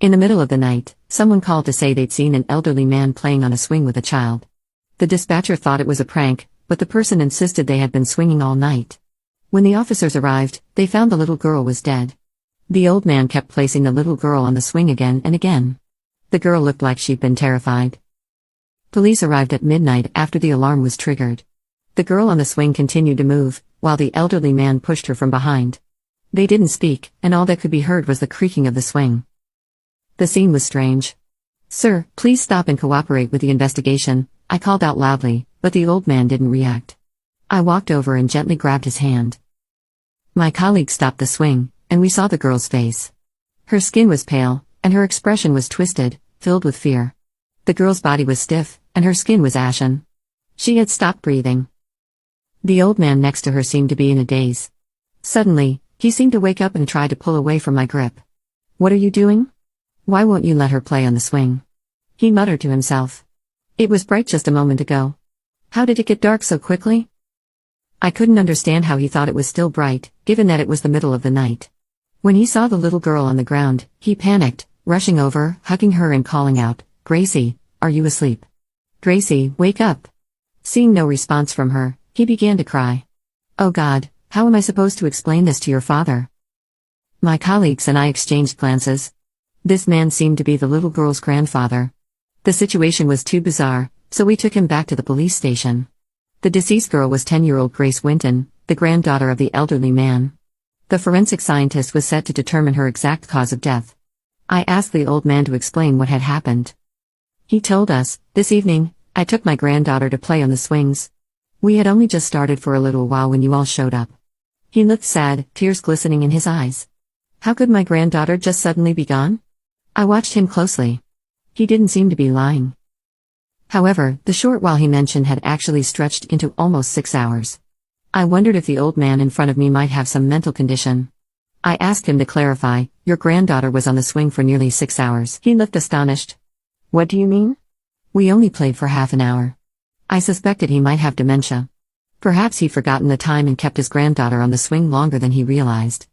In the middle of the night, someone called to say they'd seen an elderly man playing on a swing with a child. The dispatcher thought it was a prank, but the person insisted they had been swinging all night. When the officers arrived, they found the little girl was dead. The old man kept placing the little girl on the swing again and again. The girl looked like she'd been terrified. Police arrived at midnight after the alarm was triggered. The girl on the swing continued to move, while the elderly man pushed her from behind. They didn't speak, and all that could be heard was the creaking of the swing. The scene was strange. "Sir, please stop and cooperate with the investigation," I called out loudly, but the old man didn't react. I walked over and gently grabbed his hand. My colleague stopped the swing, and we saw the girl's face. Her skin was pale, and her expression was twisted, filled with fear. The girl's body was stiff, and her skin was ashen. She had stopped breathing. The old man next to her seemed to be in a daze. Suddenly, he seemed to wake up and try to pull away from my grip. "What are you doing? Why won't you let her play on the swing?" he muttered to himself. "It was bright just a moment ago. How did it get dark so quickly?" I couldn't understand how he thought it was still bright, given that it was the middle of the night. When he saw the little girl on the ground, he panicked, rushing over, hugging her and calling out, "Gracie, are you asleep? Gracie, wake up." Seeing no response from her, he began to cry. "Oh God, how am I supposed to explain this to your father?" My colleagues and I exchanged glances. This man seemed to be the little girl's grandfather. The situation was too bizarre, so we took him back to the police station. The deceased girl was 10-year-old Grace Winton, the granddaughter of the elderly man. The forensic scientist was set to determine her exact cause of death. I asked the old man to explain what had happened. He told us, "This evening, I took my granddaughter to play on the swings. We had only just started for a little while when you all showed up." He looked sad, tears glistening in his eyes. How could my granddaughter just suddenly be gone? I watched him closely. He didn't seem to be lying. However, the short while he mentioned had actually stretched into almost 6 hours. I wondered if the old man in front of me might have some mental condition. I asked him to clarify, "Your granddaughter was on the swing for nearly 6 hours." He looked astonished. "What do you mean?" "We only played for half an hour." I suspected he might have dementia. Perhaps he'd forgotten the time and kept his granddaughter on the swing longer than he realized.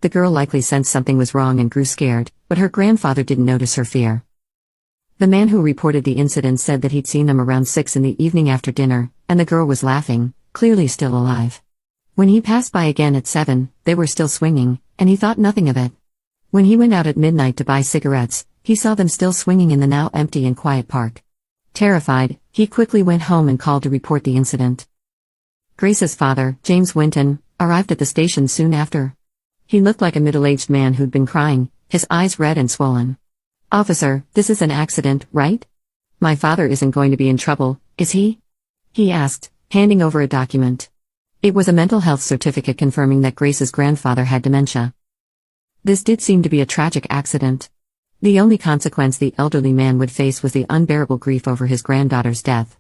The girl likely sensed something was wrong and grew scared, but her grandfather didn't notice her fear. The man who reported the incident said that he'd seen them around 6 in the evening after dinner, and the girl was laughing, clearly still alive. When he passed by again at 7, they were still swinging, and he thought nothing of it. When he went out at midnight to buy cigarettes, he saw them still swinging in the now empty and quiet park. Terrified, he quickly went home and called to report the incident. Grace's father, James Winton, arrived at the station soon after. He looked like a middle-aged man who'd been crying, his eyes red and swollen. "Officer, this is an accident, right? My father isn't going to be in trouble, is he?" he asked, handing over a document. It was a mental health certificate confirming that Grace's grandfather had dementia. This did seem to be a tragic accident. The only consequence the elderly man would face was the unbearable grief over his granddaughter's death.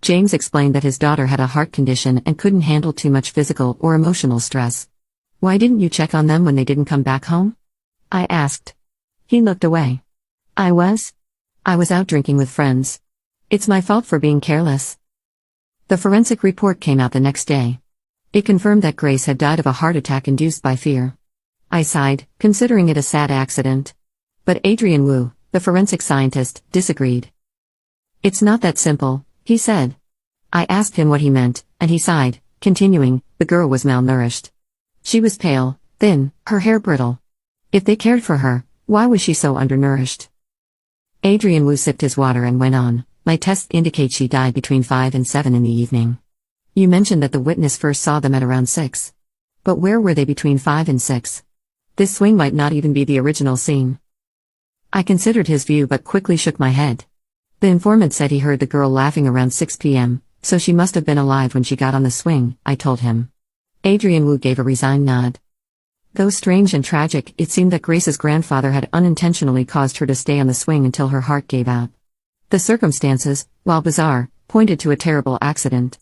James explained that his daughter had a heart condition and couldn't handle too much physical or emotional stress. "Why didn't you check on them when they didn't come back home?" I asked. He looked away. I was out drinking with friends. It's my fault for being careless." The forensic report came out the next day. It confirmed that Grace had died of a heart attack induced by fear. I sighed, considering it a sad accident. But Adrian Wu, the forensic scientist, disagreed. "It's not that simple," he said. I asked him what he meant, and he sighed, continuing, "The girl was malnourished. She was pale, thin, her hair brittle. If they cared for her, why was she so undernourished?" Adrian Wu sipped his water and went on, "My tests indicate she died between 5 and 7 in the evening. You mentioned that the witness first saw them at around 6. But where were they between 5 and 6? This swing might not even be the original scene." I considered his view but quickly shook my head. The informant said he heard the girl laughing around 6 p.m., so she must have been alive when she got on the swing, I told him. Adrian Wu gave a resigned nod. Though strange and tragic, it seemed that Grace's grandfather had unintentionally caused her to stay on the swing until her heart gave out. The circumstances, while bizarre, pointed to a terrible accident.